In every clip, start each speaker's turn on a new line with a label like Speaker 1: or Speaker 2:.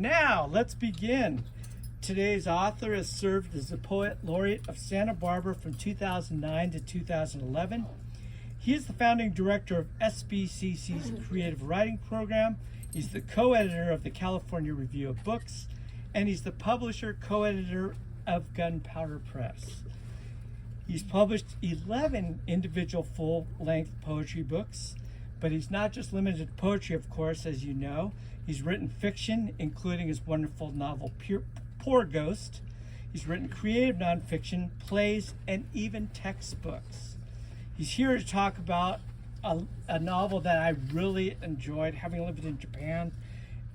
Speaker 1: Now, let's begin. Today's author has served as the Poet Laureate of Santa Barbara from 2009 to 2011. He is the founding director of SBCC's Creative Writing Program. He's the co-editor of the California Review of Books, and he's the publisher, co-editor of Gunpowder Press. He's published 11 individual full-length poetry books, but he's not just limited to poetry, of course, as you know. He's written fiction, including his wonderful novel, Poor Ghost. He's written creative nonfiction, plays, and even textbooks. He's here to talk about a novel that I really enjoyed, having lived in Japan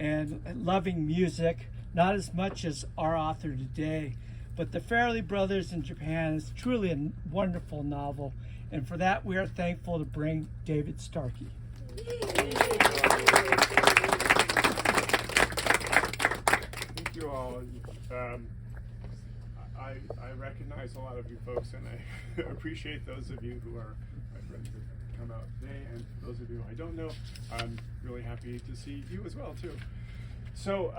Speaker 1: and loving music, not as much as our author today, but the Fairley Brothers in Japan is truly a wonderful novel, and for that we are thankful to bring David Starkey.
Speaker 2: Thank you all. I recognize a lot of you folks, and I appreciate those of you who are my friends that come out today, and for those of you I don't know, I'm really happy to see you as well too. So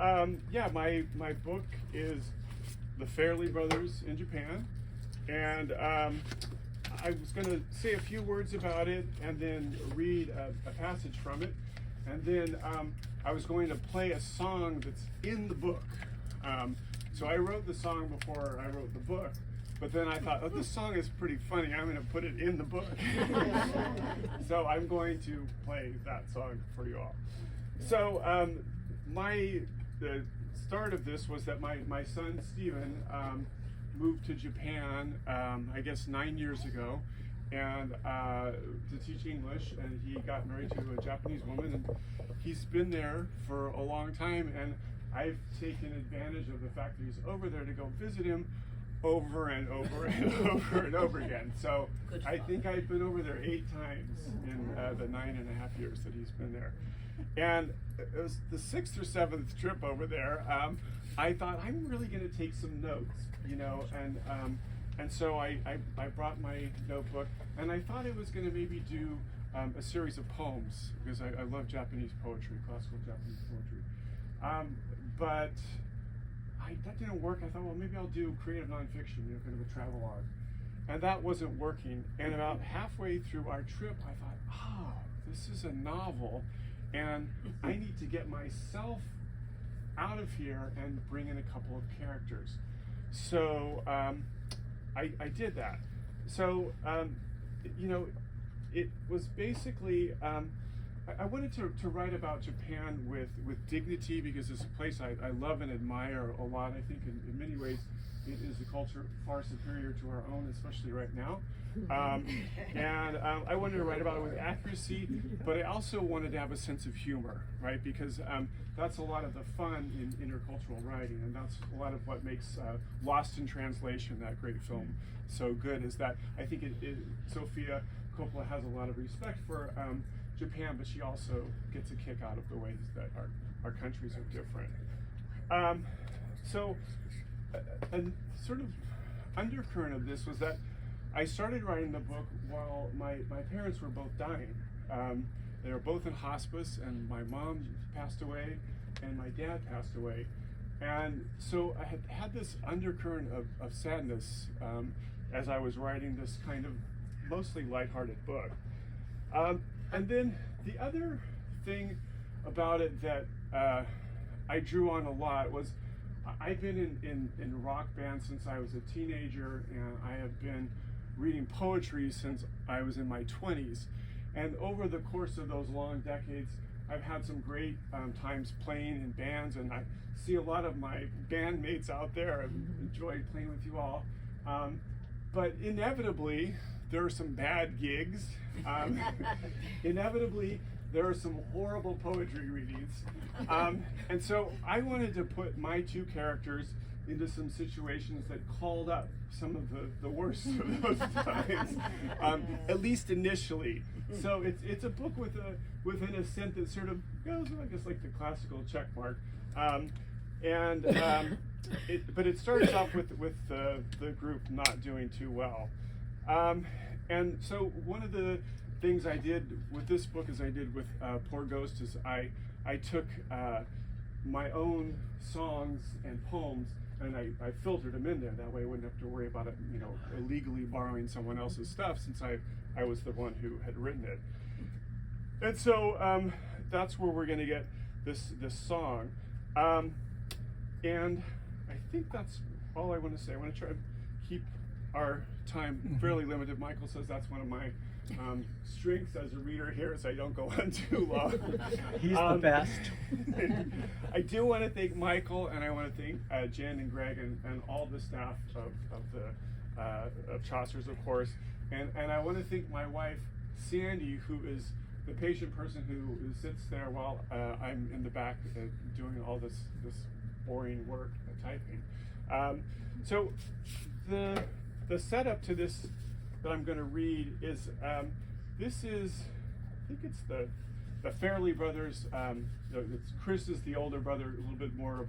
Speaker 2: yeah, my book is The Fairley Brothers in Japan, and I was going to say a few words about it and then read a passage from it, and then I was going to play a song that's in the book. So I wrote the song before I wrote the book, but then I thought, oh, this song is pretty funny, I'm going to put it in the book. So I'm going to play that song for you all. So the start of this was that my son Stephen moved to Japan, I guess 9 years ago, and to teach English, and he got married to a Japanese woman, and he's been there for a long time, and I've taken advantage of the fact that he's over there to go visit him over and over and over and over again. So I think I've been over there 8 times in the 9.5 years that he's been there. And it was the 6th or 7th trip over there. I thought, I'm really going to take some notes, you know, and so I brought my notebook, and I thought I was going to maybe do a series of poems, because I love Japanese poetry, classical Japanese poetry. But that didn't work. I thought, well, maybe I'll do creative nonfiction, you know, kind of a travelogue. And that wasn't working. And about halfway through our trip, I thought, this is a novel, and I need to get myself out of here and bring in a couple of characters. So I did that. So, you know, it was basically, I wanted to write about Japan with dignity, because it's a place I love and admire a lot. I think in many ways it is a culture far superior to our own, especially right now. And I wanted to write about it with accuracy, but I also wanted to have a sense of humor, right? Because that's a lot of the fun in intercultural writing, and that's a lot of what makes Lost in Translation, that great film, so good, is that I think Sofia Coppola has a lot of respect for Japan, but she also gets a kick out of the ways that our countries are different. So a sort of undercurrent of this was that I started writing the book while my parents were both dying. They were both in hospice, and my mom passed away and my dad passed away. And so I had this undercurrent of sadness as I was writing this kind of mostly lighthearted book. And then the other thing about it that I drew on a lot was I've been in rock bands since I was a teenager, and I have been reading poetry since I was in my 20s. And over the course of those long decades, I've had some great times playing in bands, and I see a lot of my bandmates out there. I've enjoyed playing with you all. But inevitably, there are some bad gigs. Inevitably, there are some horrible poetry readings. And so I wanted to put my 2 characters into some situations that called up some of the worst of those times, at least initially. So it's a book with an ascent that sort of goes, I guess, like the classical check mark. But it starts off with the group not doing too well. And so one of the things I did with this book, as I did with Poor Ghost, is I took my own songs and poems, and I filtered them in there. That way I wouldn't have to worry about it, illegally borrowing someone else's stuff, since I was the one who had written it. And so that's where we're going to get this song. And I think that's all I want to say. I want to try to keep our time fairly limited. Michael says that's one of my strengths as a reader here, is I don't go on too long.
Speaker 1: He's the best.
Speaker 2: I do want to thank Michael, and I want to thank Jen and Greg and all the staff of Chaucer's, of course. And I want to thank my wife, Sandy, who is the patient person who sits there while I'm in the back doing all this boring work, typing. So the setup to this that I'm going to read is this is, I think it's the Fairley Brothers. Chris is the older brother, a little bit more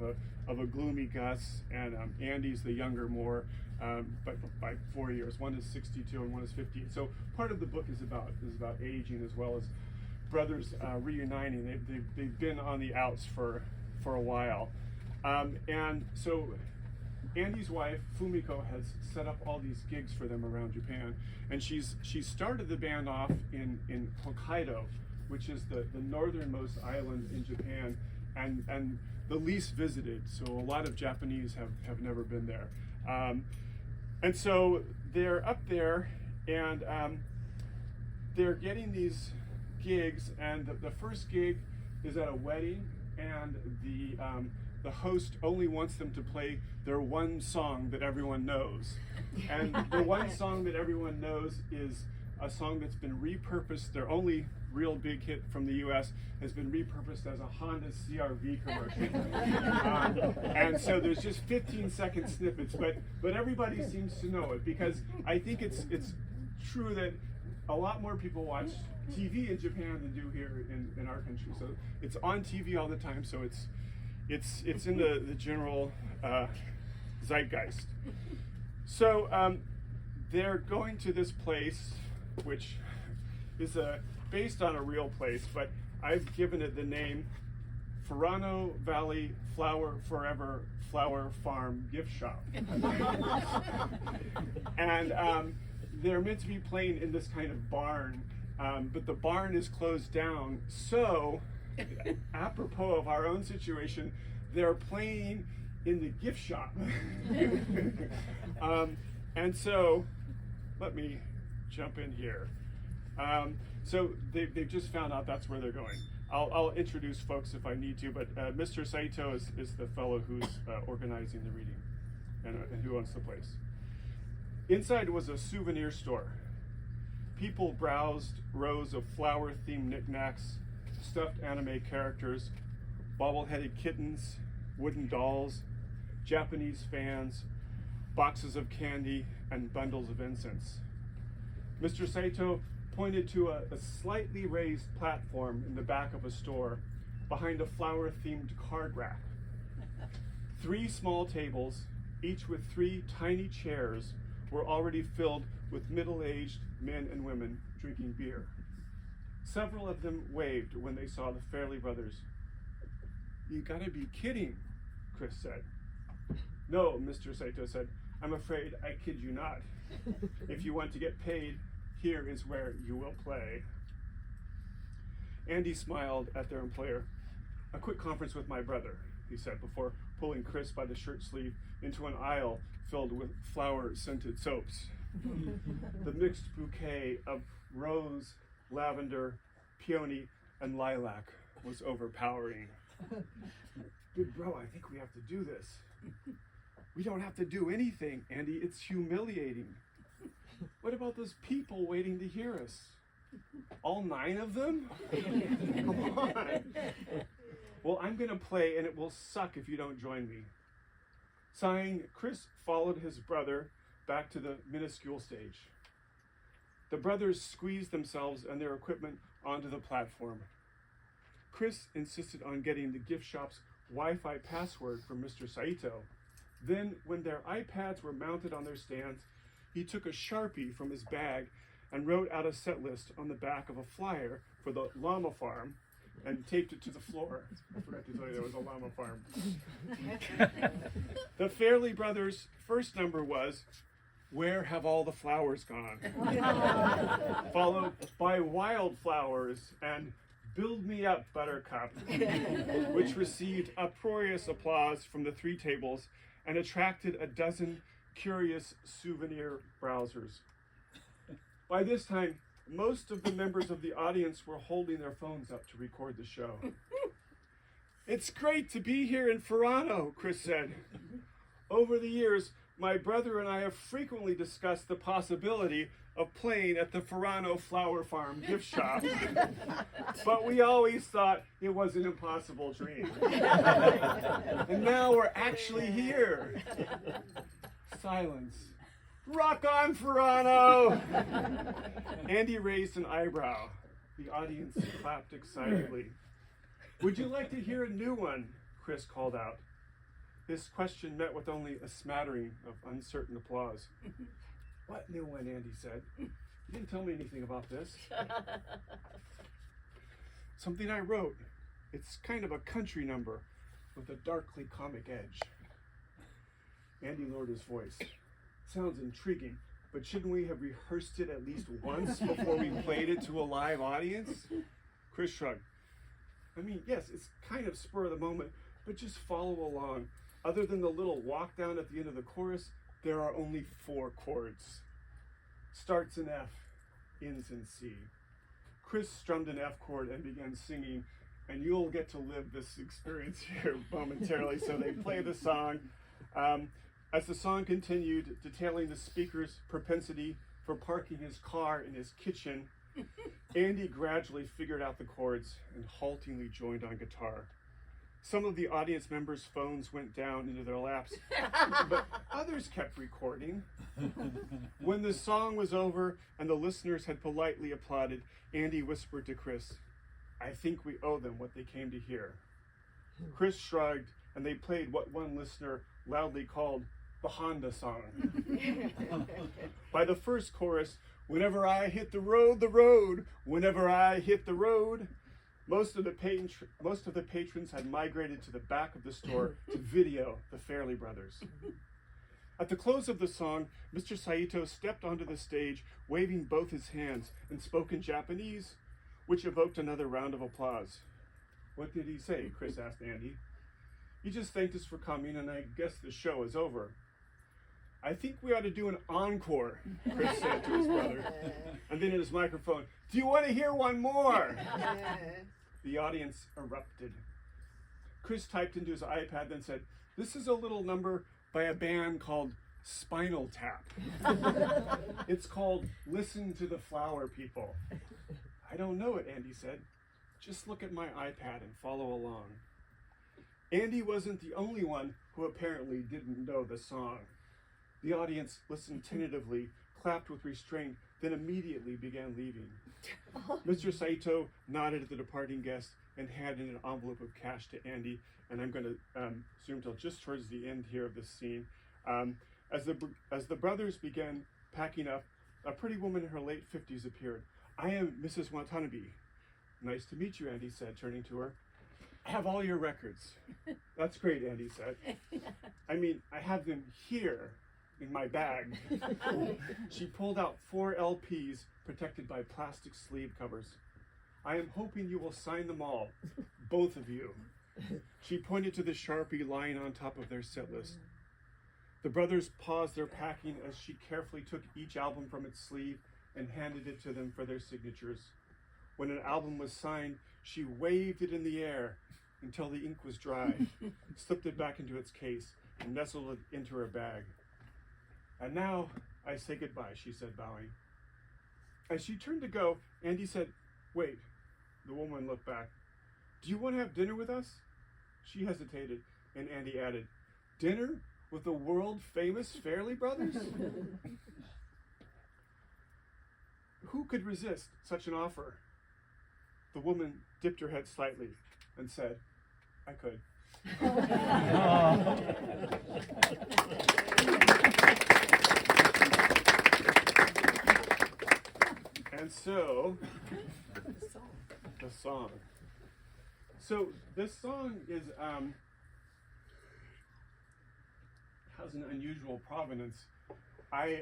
Speaker 2: of a gloomy Gus, and Andy's the younger more, but by 4 years. One is 62 and one is 50. So part of the book is about aging, as well as brothers reuniting. They've been on the outs for a while, and so Andy's wife, Fumiko, has set up all these gigs for them around Japan, and she started the band off in Hokkaido, which is the northernmost island in Japan, and the least visited, so a lot of Japanese have never been there. And so they're up there, and they're getting these gigs, and the first gig is at a wedding, and the host only wants them to play their one song that everyone knows. And the one song that everyone knows is a song that's been repurposed. Their only real big hit from the US has been repurposed as a Honda CR-V commercial. And so there's just 15-second snippets, but everybody seems to know it, because I think it's true that a lot more people watch TV in Japan than do here in our country. So it's on TV all the time, so it's in the general zeitgeist. So they're going to this place, which is based on a real place, but I've given it the name Furano Valley Flower Forever Flower Farm Gift Shop. And they're meant to be playing in this kind of barn, but the barn is closed down. So, apropos of our own situation, they're playing in the gift shop. And so, let me jump in here. So they've just found out that's where they're going. I'll introduce folks if I need to, but Mr. Saito is the fellow who's organizing the reading and who owns the place. Inside was a souvenir store. People browsed rows of flower-themed knickknacks, stuffed anime characters, bobble-headed kittens, wooden dolls, Japanese fans, boxes of candy, and bundles of incense. Mr. Saito pointed to a slightly raised platform in the back of a store behind a flower-themed card rack. 3 small tables, each with 3 tiny chairs, were already filled with middle-aged men and women drinking beer. Several of them waved when they saw the Fairley Brothers. "You gotta be kidding," Chris said. "No," Mr. Saito said. "I'm afraid I kid you not. If you want to get paid, here is where you will play." Andy smiled at their employer. "A quick conference with my brother," he said, before pulling Chris by the shirt sleeve into an aisle filled with flower-scented soaps. The mixed bouquet of rose, lavender, peony, and lilac was overpowering. "Big bro, I think we have to do this." "We don't have to do anything, Andy. It's humiliating." "What about those people waiting to hear us? All 9 of them? Come on." "Well, I'm going to play, and it will suck if you don't join me." Sighing, Chris followed his brother back to the minuscule stage. The brothers squeezed themselves and their equipment onto the platform. Chris insisted on getting the gift shop's Wi-Fi password from Mr. Saito. Then, when their iPads were mounted on their stands, he took a Sharpie from his bag and wrote out a set list on the back of a flyer for the llama farm and taped it to the floor. I forgot to tell you there was a llama farm. The Fairley Brothers' first number was "Where Have All the Flowers Gone?" followed by "Wildflowers" and "Build Me Up, Buttercup," which received uproarious applause from the three tables and attracted a dozen curious souvenir browsers. By this time, most of the members of the audience were holding their phones up to record the show. "It's great to be here in Ferrano," Chris said. "Over the years, my brother and I have frequently discussed the possibility of playing at the Ferrano Flower Farm gift shop, but we always thought it was an impossible dream. And now we're actually here." Silence. "Rock on, Ferrano!" Andy raised an eyebrow. The audience clapped excitedly. "Would you like to hear a new one?" Chris called out. This question met with only a smattering of uncertain applause. "What new one?" Andy said. "You didn't tell me anything about this." "Something I wrote. It's kind of a country number with a darkly comic edge." Andy lowered his voice. "Sounds intriguing, but shouldn't we have rehearsed it at least once before we played it to a live audience?" Chris shrugged. "I mean, yes, it's kind of spur of the moment, but just follow along. Other than the little walk down at the end of the chorus, there are only 4 chords. Starts in F, ends in C." Chris strummed an F chord and began singing, and you'll get to live this experience here momentarily. So they play the song. As the song continued, detailing the speaker's propensity for parking his car in his kitchen, Andy gradually figured out the chords and haltingly joined on guitar. Some of the audience members' phones went down into their laps, but others kept recording. When the song was over and the listeners had politely applauded, Andy whispered to Chris, "I think we owe them what they came to hear." Chris shrugged, and they played what one listener loudly called the Honda song. By the first chorus, "Whenever I hit the road, whenever I hit the road," most of the patrons had migrated to the back of the store to video the Fairley Brothers. At the close of the song, Mr. Saito stepped onto the stage, waving both his hands, and spoke in Japanese, which evoked another round of applause. "What did he say?" Chris asked Andy. "He just thanked us for coming, and I guess the show is over." "I think we ought to do an encore," Chris said to his brother. And then in his microphone, "Do you want to hear one more?" The audience erupted. Chris typed into his iPad, then said, "This is a little number by a band called Spinal Tap. It's called Listen to the Flower People." "I don't know it," Andy said. "Just look at my iPad and follow along." Andy wasn't the only one who apparently didn't know the song. The audience listened tentatively, clapped with restraint, then immediately began leaving. Mr. Saito nodded at the departing guest and handed an envelope of cash to Andy, and I'm going to zoom till just towards the end here of this scene. As the brothers began packing up, a pretty woman in her late 50s appeared. "I am Mrs. Watanabe." "Nice to meet you," Andy said, turning to her. "I have all your records." "That's great," Andy said. "I mean, I have them here in my bag." She pulled out 4 LPs protected by plastic sleeve covers. "I am hoping you will sign them all, both of you." She pointed to the Sharpie lying on top of their set list. The brothers paused their packing as she carefully took each album from its sleeve and handed it to them for their signatures. When an album was signed, she waved it in the air until the ink was dry, slipped it back into its case, and nestled it into her bag. "And now I say goodbye," she said, bowing. As she turned to go, Andy said, "Wait." The woman looked back. "Do you want to have dinner with us?" She hesitated, and Andy added, "Dinner with the world-famous Fairley Brothers?" Who could resist such an offer? The woman dipped her head slightly and said, "I could." And so, the song. So this song is has an unusual provenance. I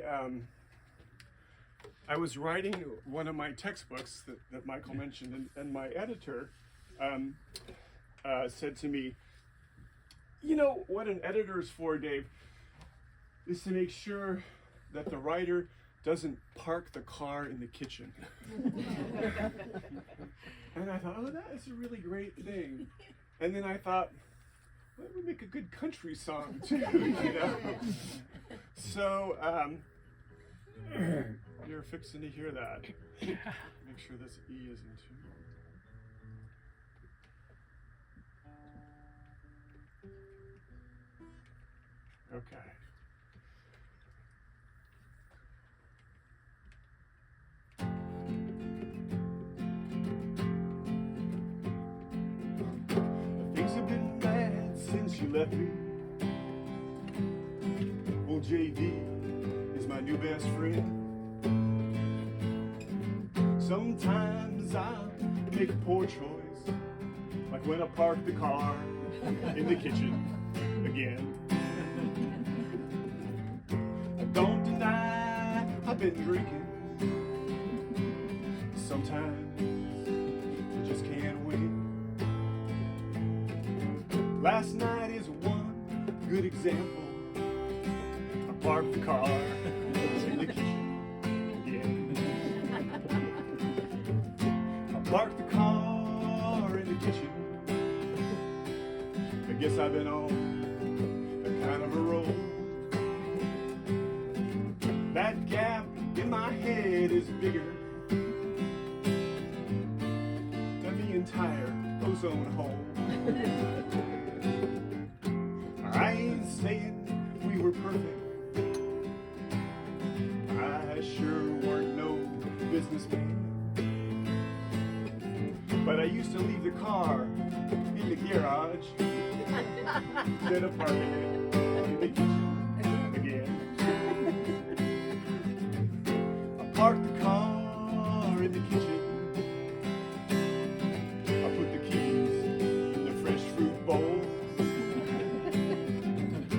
Speaker 2: was writing one of my textbooks that Michael mentioned, and my editor said to me, "You know what an editor is for, Dave, is to make sure that the writer doesn't park the car in the kitchen." And I thought, oh, that is a really great thing. And then I thought, well, that would make a good country song too, you know? So, you're fixing to hear that. Make sure this E is in tune. Okay. Things have been bad since you left me. Old JD is my new best friend. Sometimes I make a poor choice, like when I park the car in the kitchen again. I don't deny I've been drinking. Sometimes you just can't win. Last night is one good example. I parked the car in the kitchen again. I parked the car in the kitchen. I guess I've been on a kind of a roll. That gap in my head is bigger than the entire ozone hole. I ain't saying we were perfect. I sure weren't no businessman. But I used to leave the car in the garage instead of parking it in the kitchen again. I parked the car in the kitchen. I put the keys in the fresh fruit bowl.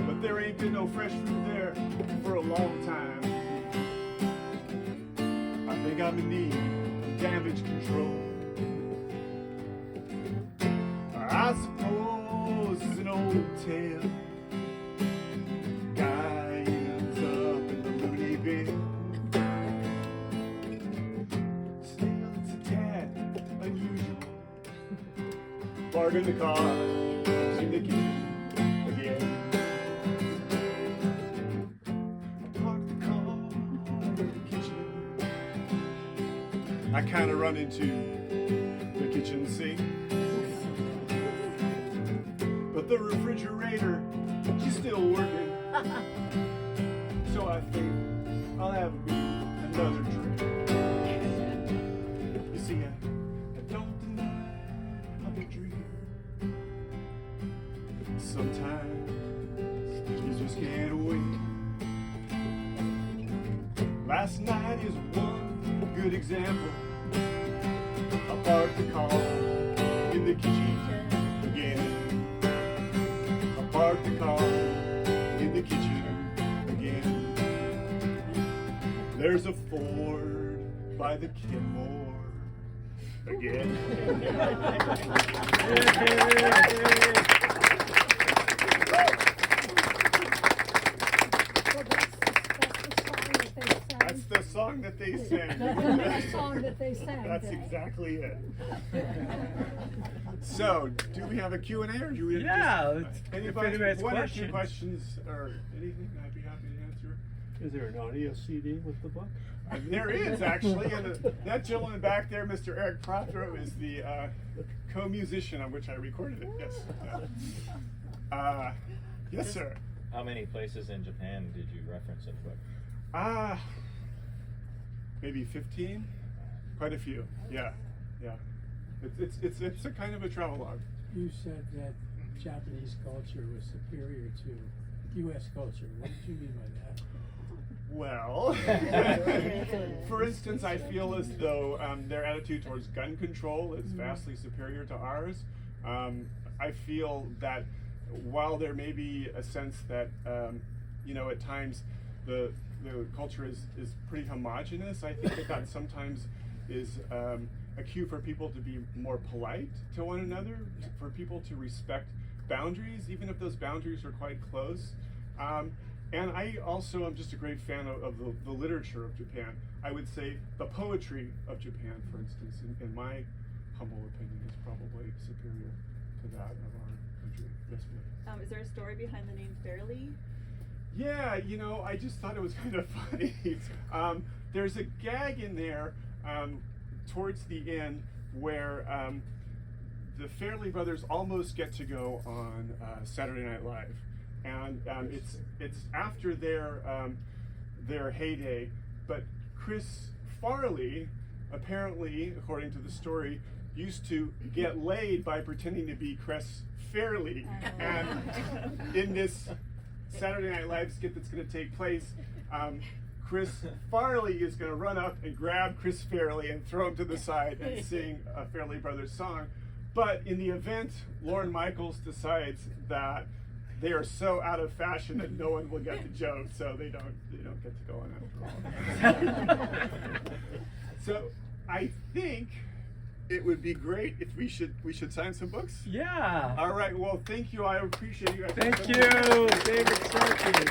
Speaker 2: But there ain't been no fresh fruit there for a long time. I think I'm in need of damage control. I suppose it's an old tale. Guy ends up in the loony bin. Still, it's a tad unusual. Parking the car in the kitchen again. I parked the car in the kitchen. I kind of run into the kitchen sink. But the refrigerator, she's still working. So I think I'll have another drink. You see, I don't deny I've been drinking. Sometimes you just can't wait. Last night is one good example. I parked the car in the kitchen again. Park the car in the kitchen again. There's a Ford by the Kenmore again. That's the song that they sang.
Speaker 3: That's the song that they sang.
Speaker 2: That's exactly it. So, do we have a Q&A or do we
Speaker 1: Yeah,
Speaker 2: anybody
Speaker 1: if anybody has
Speaker 2: one or two
Speaker 1: questions.
Speaker 2: questions or anything I'd be happy to answer?
Speaker 4: Is there an audio CD with the book?
Speaker 2: There is actually, and that gentleman back there, Mr. Eric Prothero, is the co-musician on which I recorded it. Yes. Yes, sir.
Speaker 5: How many places in Japan did you reference in the book?
Speaker 2: Maybe 15. Quite a few. Yeah, yeah. It's a kind of a travelogue.
Speaker 4: You said that Japanese culture was superior to U.S. culture. What did you mean by that?
Speaker 2: Well, for instance, I feel as though their attitude towards gun control is vastly superior to ours. I feel that while there may be a sense that at times the culture is pretty homogenous, I think that sometimes is a cue for people to be more polite to one another, for people to respect boundaries, even if those boundaries are quite close. And I also am just a great fan of the literature of Japan. I would say the poetry of Japan, for instance, in my humble opinion, is probably superior to that of our country. Yes, ma'am.
Speaker 6: Is there a story behind the name Fairley?
Speaker 2: Yeah, I just thought it was kind of funny. There's a gag in there towards the end where the Fairley Brothers almost get to go on Saturday Night Live, and it's after their heyday. But Chris Farley, apparently, according to the story, used to get laid by pretending to be Chris Fairley, and in this Saturday Night Live skit that's going to take place, Chris Farley is going to run up and grab Chris Fairley and throw him to the side and sing a Fairley Brothers song. But in the event, Lorne Michaels decides that they are so out of fashion that no one will get the joke, so they don't get to go on after all. So I think it would be great if we should sign some books.
Speaker 1: Yeah.
Speaker 2: All right. Well, thank you. I appreciate you guys.
Speaker 1: Thank you, David Starkey.